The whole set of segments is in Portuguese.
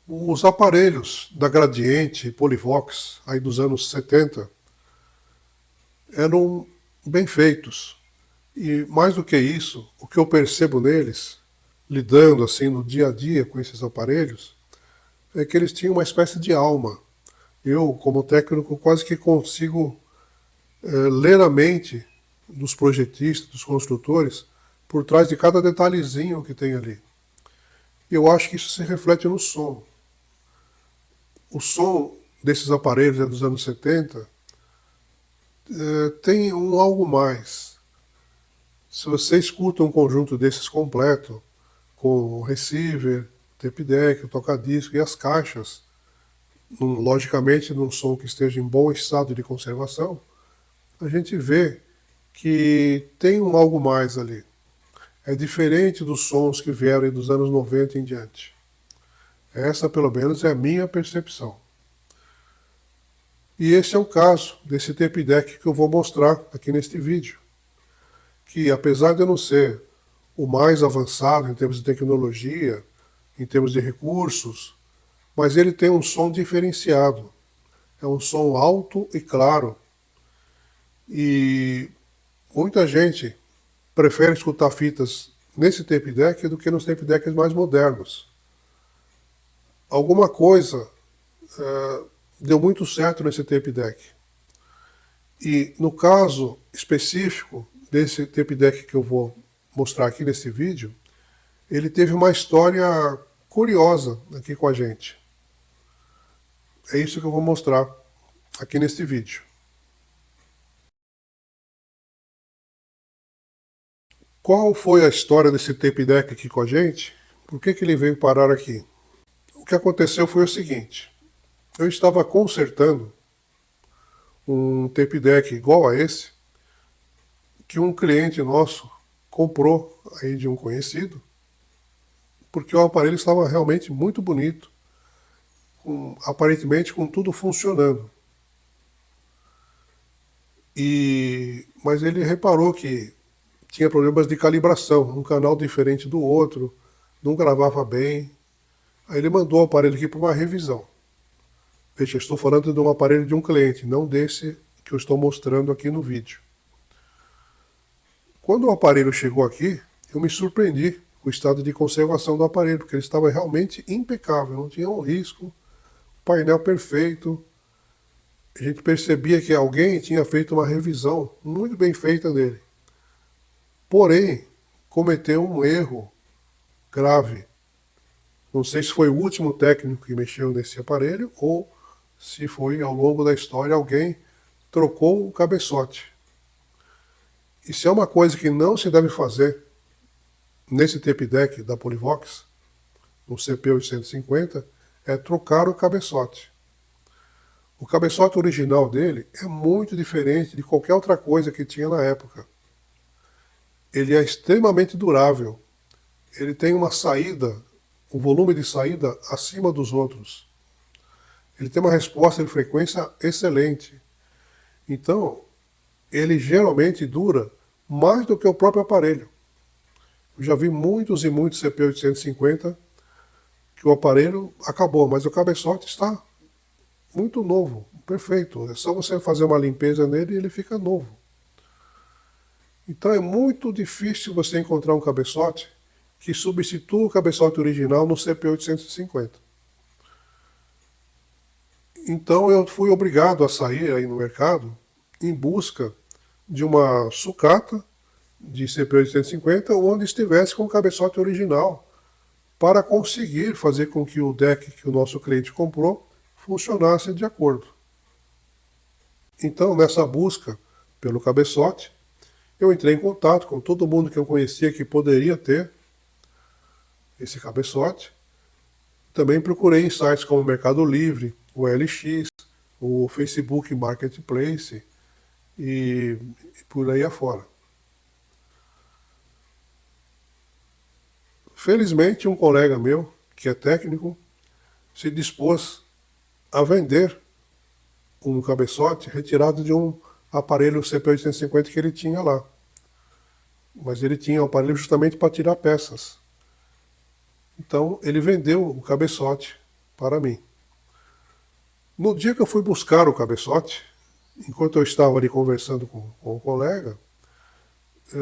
Os aparelhos da Gradiente e Polivox, aí dos anos 70, eram bem feitos. E mais do que isso, o que eu percebo neles, lidando assim no dia a dia com esses aparelhos, é que eles tinham uma espécie de alma. Eu, como técnico, quase que consigo ler a mente dos projetistas, dos construtores, por trás de cada detalhezinho que tem ali. Eu acho que isso se reflete no som. O som desses aparelhos dos anos 70 tem algo mais. Se você escuta um conjunto desses completo, com o receiver, tape deck, o toca-disco e as caixas, logicamente num som que esteja em bom estado de conservação, a gente vê que tem algo mais ali. É diferente dos sons que vieram dos anos 90 em diante. Essa, pelo menos, é a minha percepção. E esse é o caso desse tape deck que eu vou mostrar aqui neste vídeo. Que, apesar de eu não ser o mais avançado em termos de tecnologia, em termos de recursos, mas ele tem um som diferenciado. É um som alto e claro. E muita gente prefere escutar fitas nesse tape deck do que nos tape decks mais modernos. Alguma coisa deu muito certo nesse tape deck. E no caso específico desse tape deck que eu vou mostrar aqui nesse vídeo, ele teve uma história curiosa aqui com a gente. É isso que eu vou mostrar aqui nesse vídeo. Qual foi a história desse tape deck aqui com a gente? Por que ele veio parar aqui? O que aconteceu foi o seguinte. Eu estava consertando um tape deck igual a esse, que um cliente nosso comprou aí de um conhecido, porque o aparelho estava realmente muito bonito, aparentemente com tudo funcionando. Mas ele reparou que tinha problemas de calibração, um canal diferente do outro, não gravava bem. Aí ele mandou o aparelho aqui para uma revisão. Veja, eu estou falando de um aparelho de um cliente, não desse que eu estou mostrando aqui no vídeo. Quando o aparelho chegou aqui, eu me surpreendi com o estado de conservação do aparelho, porque ele estava realmente impecável, não tinha um risco, painel perfeito. A gente percebia que alguém tinha feito uma revisão muito bem feita nele. Porém, cometeu um erro grave. Não sei se foi o último técnico que mexeu nesse aparelho ou se foi ao longo da história alguém trocou o cabeçote. E se é uma coisa que não se deve fazer nesse tape deck da Polivox, no CP850, é trocar o cabeçote. O cabeçote original dele é muito diferente de qualquer outra coisa que tinha na época. Ele é extremamente durável. Ele tem uma saída, um volume de saída acima dos outros. Ele tem uma resposta de frequência excelente. Então, ele geralmente dura mais do que o próprio aparelho. Eu já vi muitos e muitos CP850 que o aparelho acabou, mas o cabeçote está muito novo, perfeito. É só você fazer uma limpeza nele e ele fica novo. Então é muito difícil você encontrar um cabeçote que substitua o cabeçote original no CP850. Então eu fui obrigado a sair aí no mercado em busca de uma sucata de CP850 onde estivesse com o cabeçote original para conseguir fazer com que o deck que o nosso cliente comprou funcionasse de acordo. Então, nessa busca pelo cabeçote, eu entrei em contato com todo mundo que eu conhecia que poderia ter esse cabeçote. Também procurei em sites como o Mercado Livre, o LX, o Facebook Marketplace e por aí afora. Felizmente, um colega meu, que é técnico, se dispôs a vender um cabeçote retirado de um aparelho CP850 que ele tinha lá. Mas ele tinha um aparelho justamente para tirar peças. Então ele vendeu o cabeçote para mim. No dia que eu fui buscar o cabeçote, enquanto eu estava ali conversando com o colega,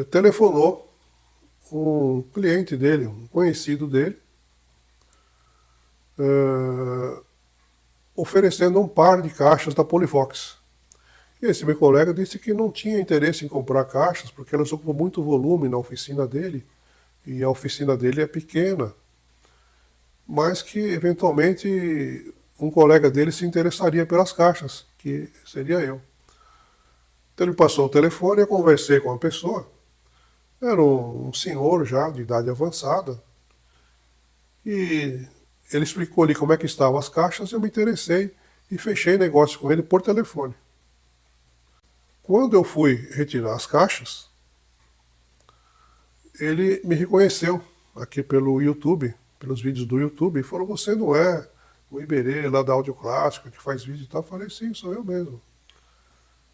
telefonou um cliente dele, um conhecido dele, oferecendo um par de caixas da Polivox. E esse meu colega disse que não tinha interesse em comprar caixas, porque elas ocupam muito volume na oficina dele, e a oficina dele é pequena, mas que eventualmente um colega dele se interessaria pelas caixas, que seria eu. Então ele passou o telefone, eu conversei com a pessoa, era um senhor já de idade avançada, e ele explicou ali como é que estavam as caixas, eu me interessei e fechei negócio com ele por telefone. Quando eu fui retirar as caixas, ele me reconheceu aqui pelo YouTube, pelos vídeos do YouTube, e falou: "Você não é o Iberê lá da Áudio Clássica que faz vídeo e tal?" Eu falei: "Sim, sou eu mesmo."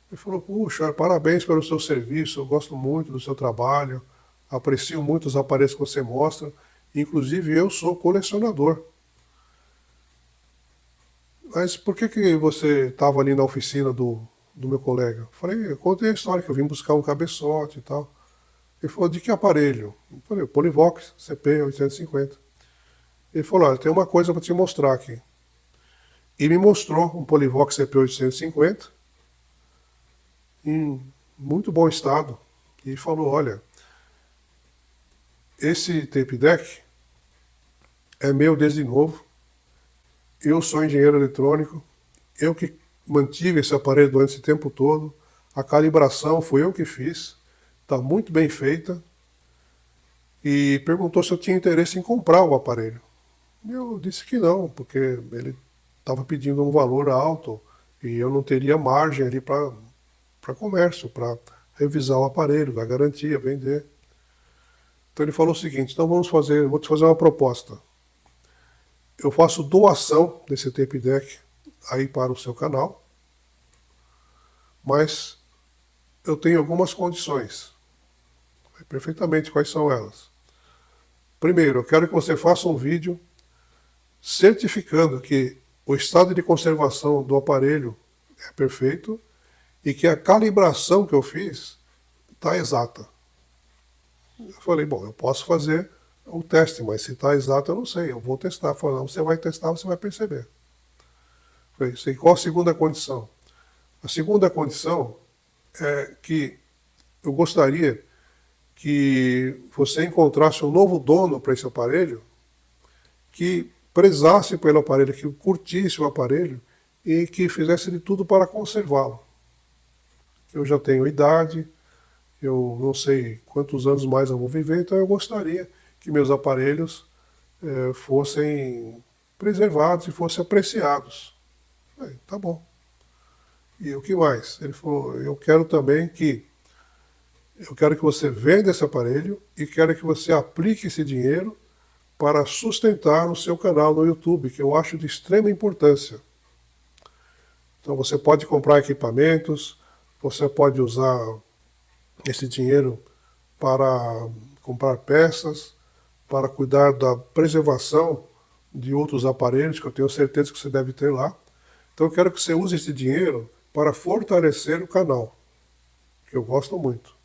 Ele falou: "Puxa, parabéns pelo seu serviço, eu gosto muito do seu trabalho, aprecio muito os aparelhos que você mostra, inclusive eu sou colecionador. Mas por que você estava ali na oficina do meu colega?" Eu falei: "Eu contei a história que eu vim buscar um cabeçote e tal." Ele falou: "De que aparelho?" Eu falei: "Polivox CP850." Ele falou: "Olha, tem uma coisa para te mostrar aqui." E me mostrou um Polivox CP850 em muito bom estado. E falou: "Olha, esse tape deck é meu desde novo. Eu sou engenheiro eletrônico. Eu que mantive esse aparelho durante esse tempo todo. A calibração foi eu que fiz. Está muito bem feita." E perguntou se eu tinha interesse em comprar o aparelho. E eu disse que não, porque ele estava pedindo um valor alto e eu não teria margem ali para comércio, para revisar o aparelho, dar garantia, vender. Então ele falou o seguinte: "Então vou te fazer uma proposta. Eu faço doação desse tape deck aí para o seu canal, mas eu tenho algumas condições." Perfeitamente, quais são elas? Primeiro, eu quero que você faça um vídeo certificando que o estado de conservação do aparelho é perfeito e que a calibração que eu fiz está exata. Eu falei: "Bom, eu posso fazer o teste, mas se está exato eu não sei, eu vou testar." Ele falou: "Não, você vai testar, você vai perceber." Eu falei: "Sei. Qual a segunda condição?" A segunda condição é que eu gostaria que você encontrasse um novo dono para esse aparelho que prezasse pelo aparelho, que curtisse o aparelho e que fizesse de tudo para conservá-lo. Eu já tenho idade, eu não sei quantos anos mais eu vou viver, então eu gostaria que meus aparelhos fossem preservados e fossem apreciados. Falei: "Tá bom." E o que mais? Ele falou: eu quero que você venda esse aparelho e quero que você aplique esse dinheiro para sustentar o seu canal no YouTube, que eu acho de extrema importância. Então você pode comprar equipamentos, você pode usar esse dinheiro para comprar peças, para cuidar da preservação de outros aparelhos, que eu tenho certeza que você deve ter lá. Então eu quero que você use esse dinheiro para fortalecer o canal, que eu gosto muito.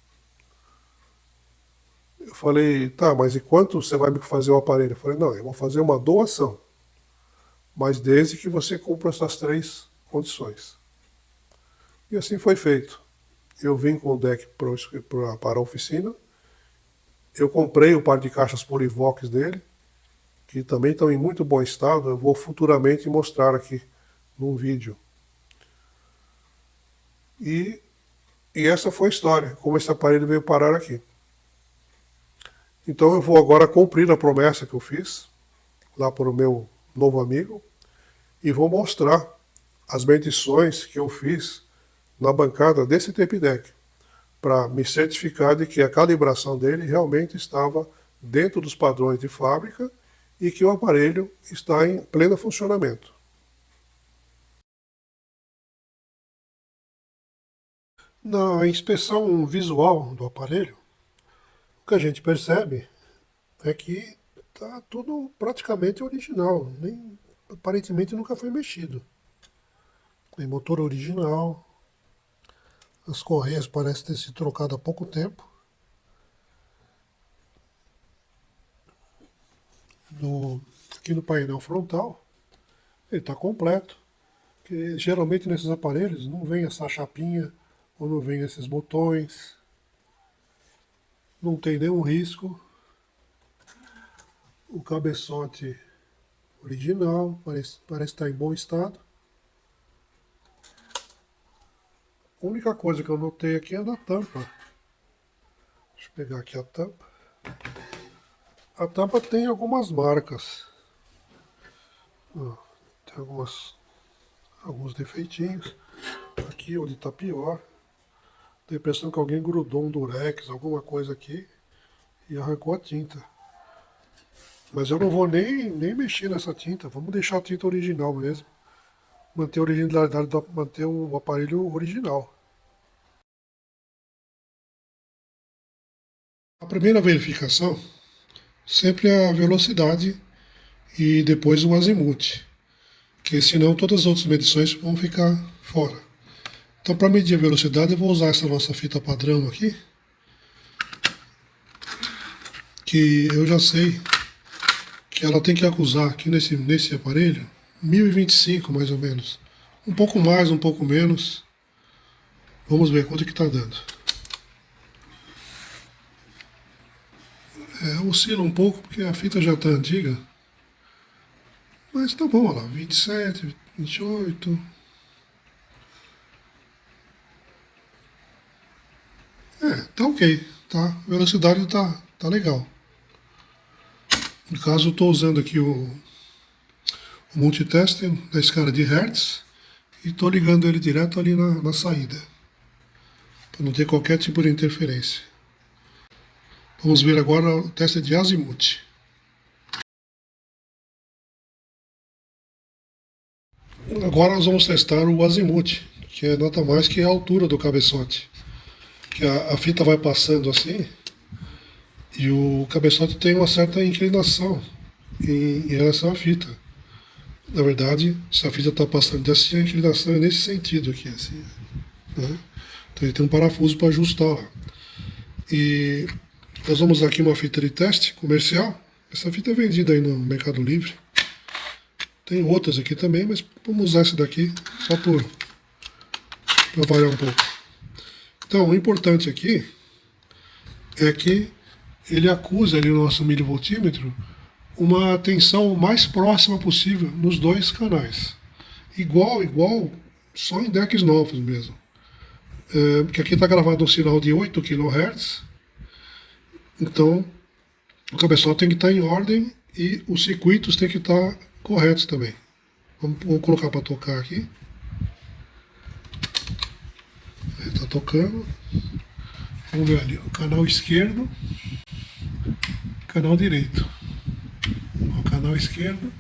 Eu falei: "Tá, mas e quanto você vai me fazer o aparelho?" Eu falei: "Não, eu vou fazer uma doação, mas desde que você cumpra essas três condições." E assim foi feito. Eu vim com o deck para a oficina, eu comprei o par de caixas Polivox dele, que também estão em muito bom estado, eu vou futuramente mostrar aqui num vídeo. E essa foi a história, como esse aparelho veio parar aqui. Então eu vou agora cumprir a promessa que eu fiz lá para o meu novo amigo e vou mostrar as medições que eu fiz na bancada desse tape deck, para me certificar de que a calibração dele realmente estava dentro dos padrões de fábrica e que o aparelho está em pleno funcionamento. Na inspeção visual do aparelho, o que a gente percebe é que está tudo praticamente original, nem aparentemente nunca foi mexido. Tem motor original. As correias parecem ter sido trocadas há pouco tempo. Aqui no painel frontal, ele está completo. Porque geralmente nesses aparelhos não vem essa chapinha ou não vem esses botões. Não tem nenhum risco. O cabeçote original, parece estar em bom estado. A única coisa que eu notei aqui é na tampa. Deixa eu pegar aqui a tampa. A tampa tem algumas marcas. Ó, tem alguns defeitinhos. Aqui onde está pior. Tenho a impressão que alguém grudou um durex, alguma coisa aqui, e arrancou a tinta. Mas eu não vou nem mexer nessa tinta. Vamos deixar a tinta original mesmo. Manter a originalidade, manter o aparelho original. A primeira verificação sempre é a velocidade e depois o azimuth, porque senão todas as outras medições vão ficar fora. Então, para medir a velocidade, eu vou usar essa nossa fita padrão aqui, que eu já sei que ela tem que acusar aqui nesse aparelho 1025 mais ou menos. Um pouco mais, um pouco menos. Vamos ver quanto que está dando. Oscila um pouco porque a fita já está antiga. Mas tá bom, olha lá, 27, 28. Tá ok, tá? A velocidade tá legal. No caso, eu estou usando aqui o multitester da escala de Hertz e estou ligando ele direto ali na saída, para não ter qualquer tipo de interferência. Vamos ver agora o teste de azimuth. Agora nós vamos testar o azimuth, que é nada mais que a altura do cabeçote. Que a fita vai passando assim e o cabeçote tem uma certa inclinação em relação à fita. Na verdade, se a fita está passando assim, a inclinação é nesse sentido aqui, assim, né? Então ele tem um parafuso para ajustar lá. E nós vamos usar aqui uma fita de teste comercial. Essa fita é vendida aí no Mercado Livre. Tem outras aqui também, mas vamos usar essa daqui só para variar um pouco. Então, o importante aqui é que ele acusa ali no nosso milivoltímetro uma tensão mais próxima possível nos dois canais. Igual, só em decks novos mesmo. Porque aqui está gravado um sinal de 8 kHz, então o cabeçote tem que estar em ordem e os circuitos têm que estar corretos também. Vamos colocar para tocar aqui. Está tocando. Vamos ver ali, o canal esquerdo, canal direito. O canal esquerdo,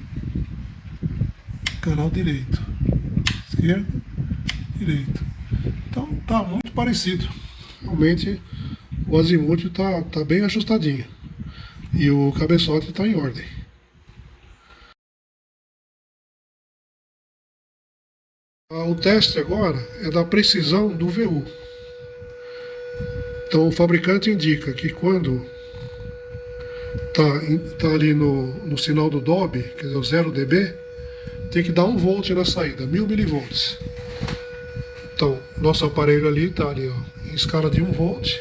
canal direito. Esquerdo, direito. Então tá muito parecido. Realmente o azimuth tá bem ajustadinho. E o cabeçote está em ordem. O teste agora é da precisão do VU. Então o fabricante indica que quando tá ali no sinal do Dolby, quer dizer, o 0 dB, tem que dar 1 volt na saída, 1000 milivolts. Então, nosso aparelho ali está ali, ó, em escala de 1 volt,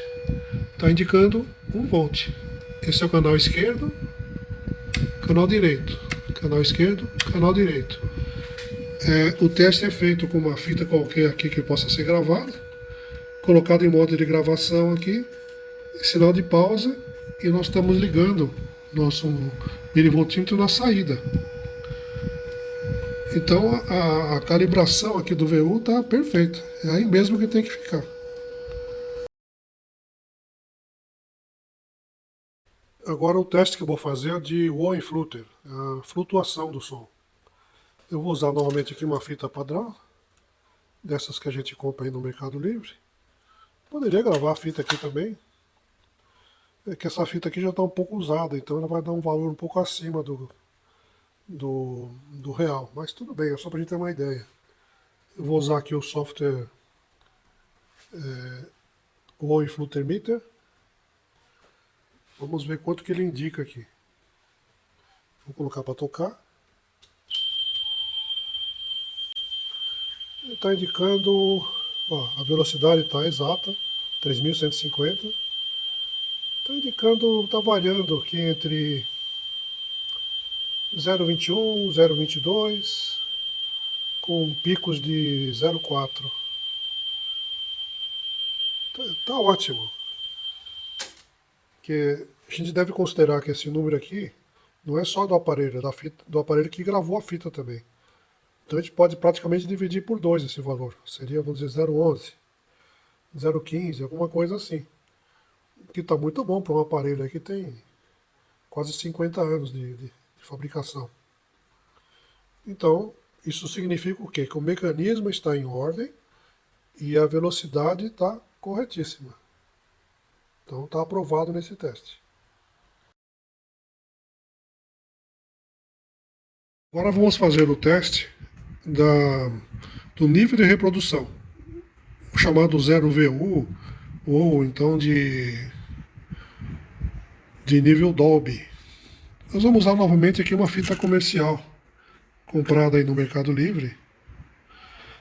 está indicando 1 volt. Esse é o canal esquerdo, canal direito, canal esquerdo, canal direito. O teste é feito com uma fita qualquer aqui que possa ser gravada, colocado em modo de gravação aqui, sinal de pausa, e nós estamos ligando nosso milivoltímetro na saída. Então a calibração aqui do VU está perfeita, é aí mesmo que tem que ficar. Agora o teste que eu vou fazer é de Wall-Flutter, a flutuação do som. Eu vou usar novamente aqui uma fita padrão, dessas que a gente compra aí no Mercado Livre. Poderia gravar a fita aqui também. É que essa fita aqui já está um pouco usada, então ela vai dar um valor um pouco acima do real. Mas tudo bem, é só para a gente ter uma ideia. Eu vou usar aqui o software o Influtermeter. Vamos ver quanto que ele indica aqui. Vou colocar para tocar. Ele está indicando, ó, a velocidade está exata, 3.150. Está indicando, está variando aqui entre 0,21, 0,22, com picos de 0,4. Tá ótimo. Que a gente deve considerar que esse número aqui não é só do aparelho, é da fita, do aparelho que gravou a fita também. Então a gente pode praticamente dividir por 2 esse valor. Seria, vamos dizer, 0,11, 0,15, alguma coisa assim. Que está muito bom para um aparelho aí que tem quase 50 anos de fabricação. Então, isso significa o quê? Que o mecanismo está em ordem e a velocidade está corretíssima. Então está aprovado nesse teste. Agora vamos fazer o teste do nível de reprodução, o chamado 0VU, ou então de nível Dolby. Nós vamos usar novamente aqui uma fita comercial, comprada aí no Mercado Livre.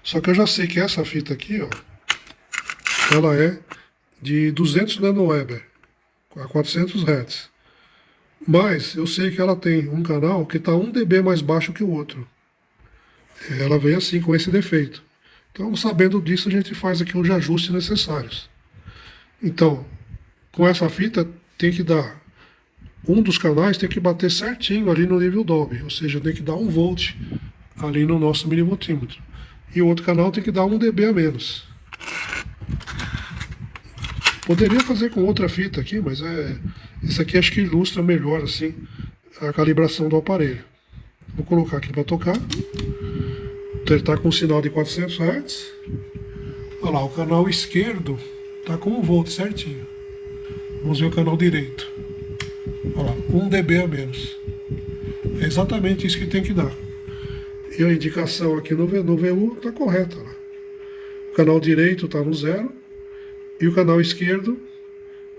Só que eu já sei que essa fita aqui, ó, ela é de 200 nanoweber, a 400 Hz. Mas eu sei que ela tem um canal que está 1 dB mais baixo que o outro. Ela vem assim, com esse defeito. Então, sabendo disso, a gente faz aqui os ajustes necessários. Então, com essa fita, tem que dar... Um dos canais tem que bater certinho ali no nível Dolby, ou seja, tem que dar 1 volt ali no nosso milivoltímetro. E o outro canal tem que dar 1 dB a menos. Poderia fazer com outra fita aqui, mas isso aqui acho que ilustra melhor assim a calibração do aparelho. Vou colocar aqui para tocar. Ele está com um sinal de 400 Hz. Olha lá, o canal esquerdo está com 1 volt certinho. Vamos ver o canal direito. Olha lá, 1 dB a menos. É exatamente isso que tem que dar. E a indicação aqui no VU está correta. Lá. O canal direito está no 0 e o canal esquerdo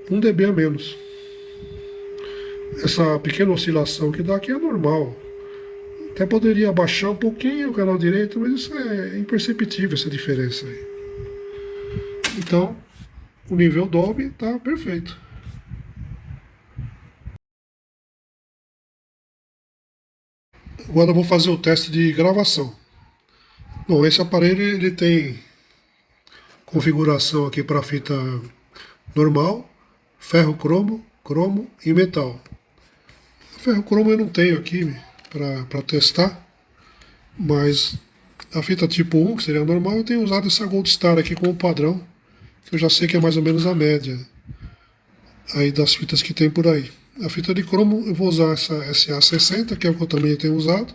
1 dB a menos. Essa pequena oscilação que dá aqui é normal. Até poderia abaixar um pouquinho o canal direito, mas isso é imperceptível, essa diferença aí. Então, o nível Dolby está perfeito. Agora eu vou fazer o teste de gravação. Bom, esse aparelho ele tem configuração aqui para fita normal, ferro cromo e metal. Ferro cromo eu não tenho aqui para testar, mas a fita tipo 1, que seria normal, eu tenho usado essa Gold Star aqui como padrão, que eu já sei que é mais ou menos a média aí das fitas que tem por aí. A fita de cromo eu vou usar essa SA60, que é o que eu também tenho usado,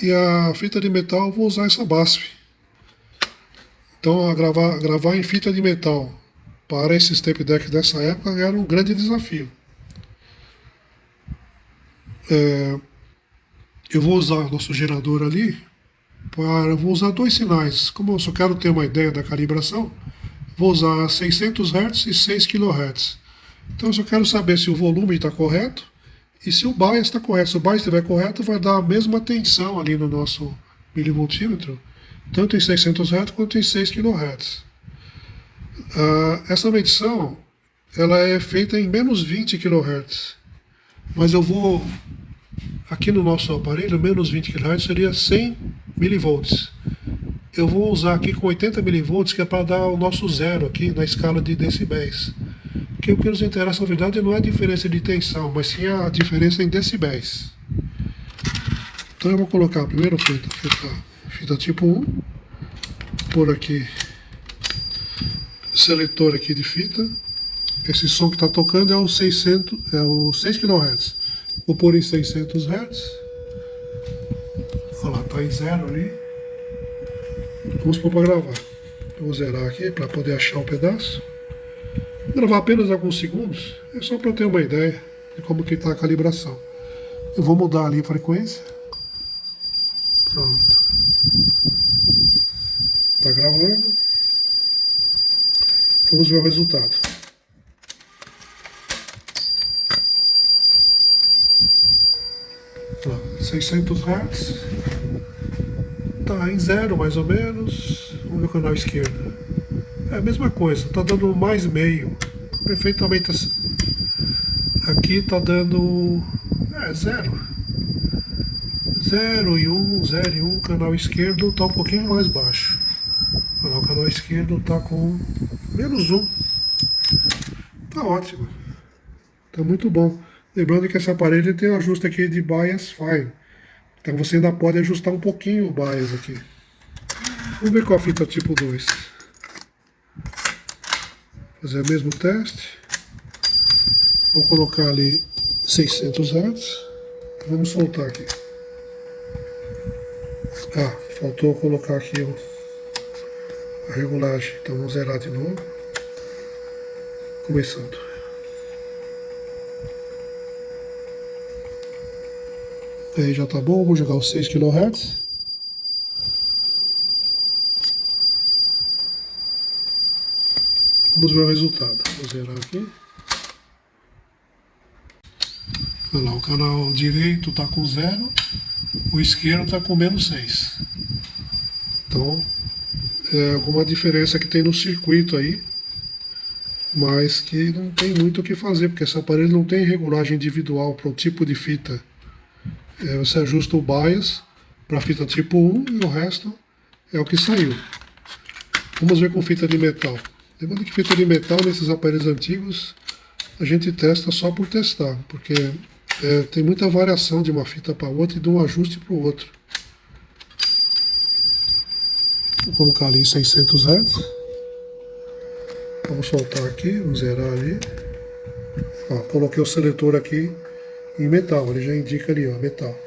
e a fita de metal eu vou usar essa BASF. Então, gravar em fita de metal para esses tape decks dessa época era um grande desafio. Eu vou usar nosso gerador ali, eu vou usar 2 sinais. Como eu só quero ter uma ideia da calibração, vou usar 600 Hz e 6 kHz. Então eu só quero saber se o volume está correto e se o bias está correto. Se o bias estiver correto, vai dar a mesma tensão ali no nosso milivoltímetro, tanto em 600 Hz quanto em 6 kHz. Essa medição ela é feita em menos 20 kHz, mas eu vou, aqui no nosso aparelho, menos 20 kHz seria 100 mV. Eu vou usar aqui com 80 mV, que é para dar o nosso zero aqui na escala de decibéis. Porque o que nos interessa, na verdade, não é a diferença de tensão, mas sim a diferença em decibéis. Então eu vou colocar a primeira fita tipo 1, por aqui, seletor aqui de fita. Esse som que está tocando é o 6 kHz. Vou pôr em 600 Hz. Olha lá, está em 0 ali. Vamos pôr para gravar. Eu vou zerar aqui para poder achar um pedaço. Vou gravar apenas alguns segundos. É só para ter uma ideia de como que está a calibração. Eu vou mudar ali a frequência. Pronto. Tá gravando. Vamos ver o resultado. Ó, 600 Hz. Tá em 0 mais ou menos. Vamos ver o canal esquerdo. É a mesma coisa, tá dando mais meio. Perfeitamente assim. Aqui tá dando 0. 0 e 1, 0 e 1. Canal esquerdo tá um pouquinho mais baixo. Olha lá, o canal esquerdo tá com -1. Tá ótimo. Tá muito bom. Lembrando que esse aparelho tem um ajuste aqui de bias fine. Então você ainda pode ajustar um pouquinho o bias aqui. Vamos ver com a fita tipo 2. Fazer o mesmo teste. Vou colocar ali 600 Hz. Vamos soltar aqui. Ah, faltou colocar aqui a regulagem. Então vamos zerar de novo. Começando. Aí já tá bom, vou jogar os 6 kHz. Vamos ver o resultado. Vou zerar aqui. Olha lá, o canal direito está com 0, o esquerdo está com -6. Então, é alguma diferença que tem no circuito aí, mas que não tem muito o que fazer, porque esse aparelho não tem regulagem individual para o tipo de fita. Você ajusta o bias para a fita tipo 1 e o resto é o que saiu. Vamos ver com fita de metal. Lembrando que fita de metal nesses aparelhos antigos a gente testa só por testar, porque tem muita variação de uma fita para outra e de um ajuste para o outro. Vou colocar ali em 600 Hz. Vamos soltar aqui, vamos zerar ali. Ó, coloquei o seletor aqui em metal, ele já indica ali, ó, metal.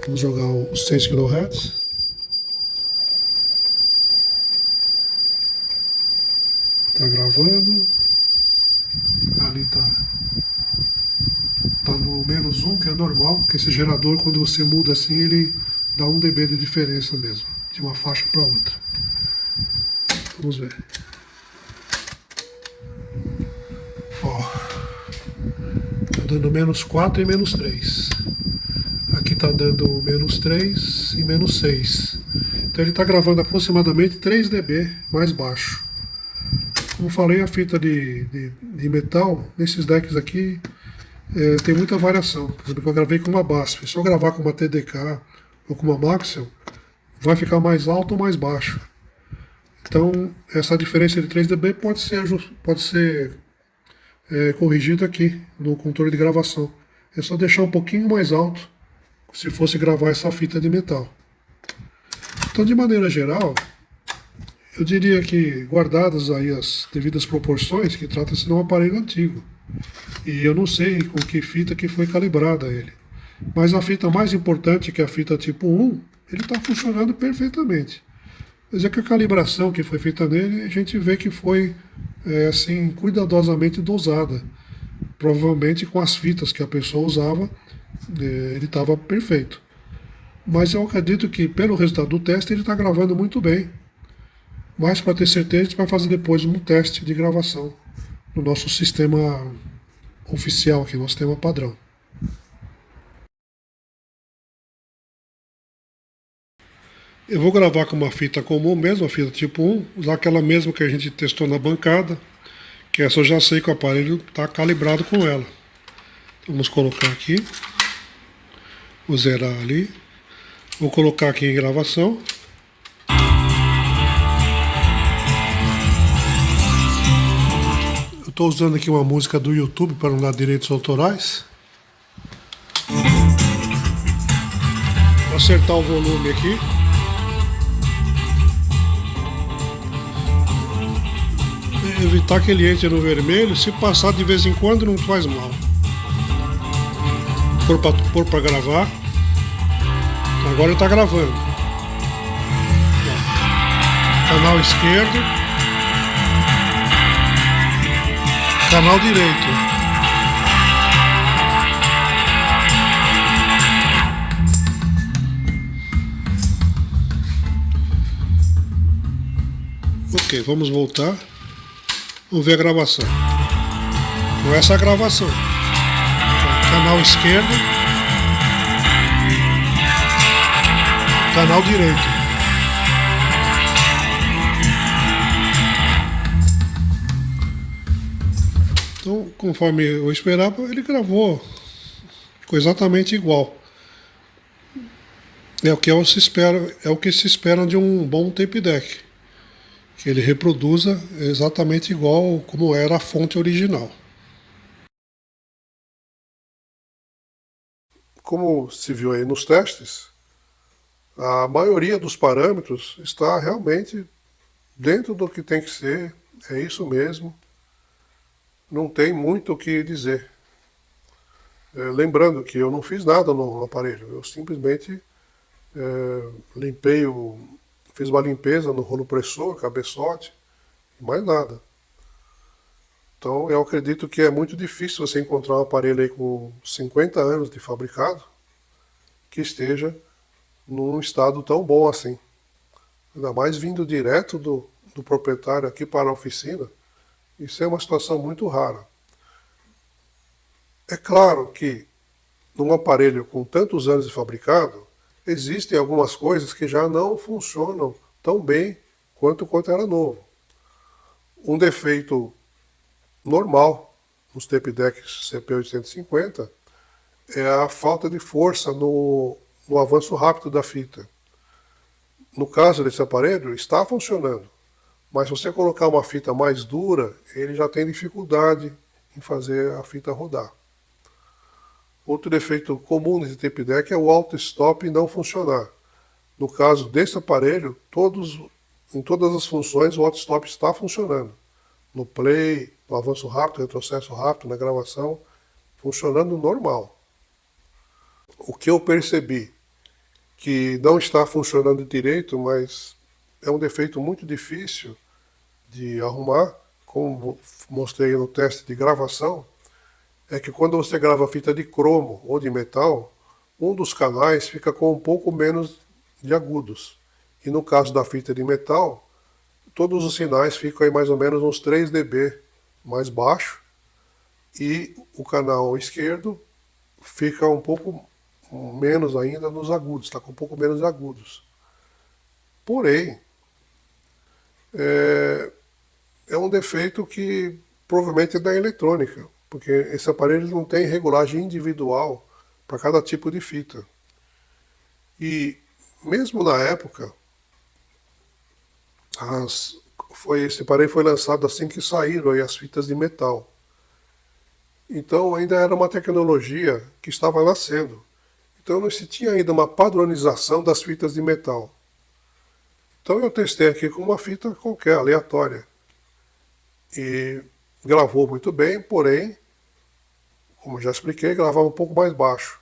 Vamos jogar os 6 kHz. Tá gravando. Ali tá no -1, que é normal, porque esse gerador, quando você muda assim, ele dá 1 dB de diferença mesmo, de uma faixa para outra. Vamos ver. Ó, tá dando -4 e -3. Aqui tá dando -3 e -6. Então ele tá gravando aproximadamente 3 dB mais baixo. Como falei, a fita de metal, nesses decks aqui, tem muita variação. Por exemplo, eu gravei com uma BASF. Se eu gravar com uma TDK ou com uma Maxell, vai ficar mais alto ou mais baixo. Então, essa diferença de 3 dB pode ser corrigida aqui no controle de gravação. É só deixar um pouquinho mais alto, se fosse gravar essa fita de metal. Então, de maneira geral, eu diria que, guardadas aí as devidas proporções, que trata-se de um aparelho antigo. E eu não sei com que fita que foi calibrada ele. Mas a fita mais importante, que é a fita tipo 1, ele está funcionando perfeitamente. Mas é que a calibração que foi feita nele, a gente vê que foi assim, cuidadosamente dosada. Provavelmente com as fitas que a pessoa usava, ele estava perfeito. Mas eu acredito que, pelo resultado do teste, ele está gravando muito bem. Mas para ter certeza, a gente vai fazer depois um teste de gravação no nosso sistema oficial aqui, no sistema padrão. Eu vou gravar com uma fita comum mesmo, a fita tipo 1, usar aquela mesma que a gente testou na bancada, que essa eu já sei que o aparelho está calibrado com ela. Vamos colocar aqui, vou zerar ali, vou colocar aqui em gravação. Estou usando aqui uma música do YouTube para não dar direitos autorais. Vou acertar o volume aqui. Evitar que ele entre no vermelho. Se passar de vez em quando não faz mal. Pôr para gravar. Agora ele está gravando. Canal esquerdo. Canal direito. Ok, vamos voltar. Vamos ver a gravação. Então essa é a gravação. Canal esquerdo. Canal direito. Então, conforme eu esperava, ele gravou. Ficou exatamente igual. É o que se espera, é o que se espera de um bom tape deck. Que ele reproduza exatamente igual como era a fonte original. Como se viu aí nos testes, a maioria dos parâmetros está realmente dentro do que tem que ser, é isso mesmo. Não tem muito o que dizer. Lembrando que eu não fiz nada no aparelho, eu simplesmente fiz uma limpeza no rolo pressor, cabeçote, e mais nada. Então eu acredito que é muito difícil você encontrar um aparelho aí com 50 anos de fabricado que esteja num estado tão bom assim. Ainda mais vindo direto do proprietário aqui para a oficina, isso é uma situação muito rara. É claro que num aparelho com tantos anos de fabricado, existem algumas coisas que já não funcionam tão bem quanto era novo. Um defeito normal nos tape decks CP850 é a falta de força no avanço rápido da fita. No caso desse aparelho, está funcionando, mas se você colocar uma fita mais dura, ele já tem dificuldade em fazer a fita rodar. Outro defeito comum nesse tape deck é o auto-stop não funcionar. No caso desse aparelho, em todas as funções o auto-stop está funcionando. No play, no avanço rápido, retrocesso rápido, na gravação, funcionando normal. O que eu percebi que não está funcionando direito, mas é um defeito muito difícil de arrumar, como mostrei no teste de gravação, é que quando você grava fita de cromo ou de metal, um dos canais fica com um pouco menos de agudos. E no caso da fita de metal, todos os sinais ficam aí mais ou menos uns 3 dB mais baixo, e o canal esquerdo fica um pouco menos ainda nos agudos, está com um pouco menos de agudos. Porém, é um defeito que provavelmente é da eletrônica, porque esse aparelho não tem regulagem individual para cada tipo de fita. E mesmo na época, esse aparelho foi lançado assim que saíram aí as fitas de metal. Então ainda era uma tecnologia que estava nascendo. Então não se tinha ainda uma padronização das fitas de metal. Então eu testei aqui com uma fita qualquer, aleatória. E gravou muito bem, porém, como já expliquei, gravava um pouco mais baixo.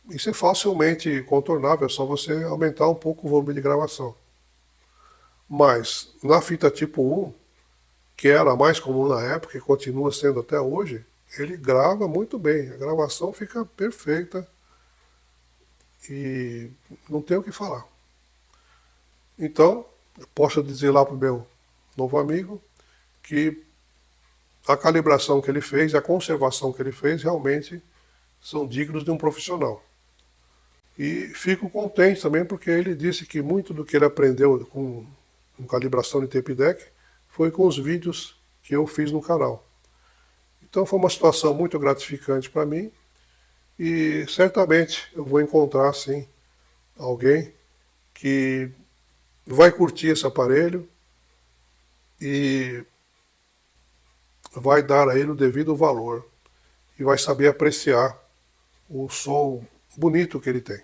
Isso é facilmente contornável, é só você aumentar um pouco o volume de gravação. Mas na fita tipo 1, que era a mais comum na época e continua sendo até hoje, ele grava muito bem, a gravação fica perfeita e não tem o que falar. Então, eu posso dizer lá para o meu novo amigo que a calibração que ele fez e a conservação que ele fez realmente são dignos de um profissional. E fico contente também porque ele disse que muito do que ele aprendeu com calibração de tape deck foi com os vídeos que eu fiz no canal. Então foi uma situação muito gratificante para mim e certamente eu vou encontrar sim alguém que vai curtir esse aparelho e vai dar a ele o devido valor e vai saber apreciar o som bonito que ele tem.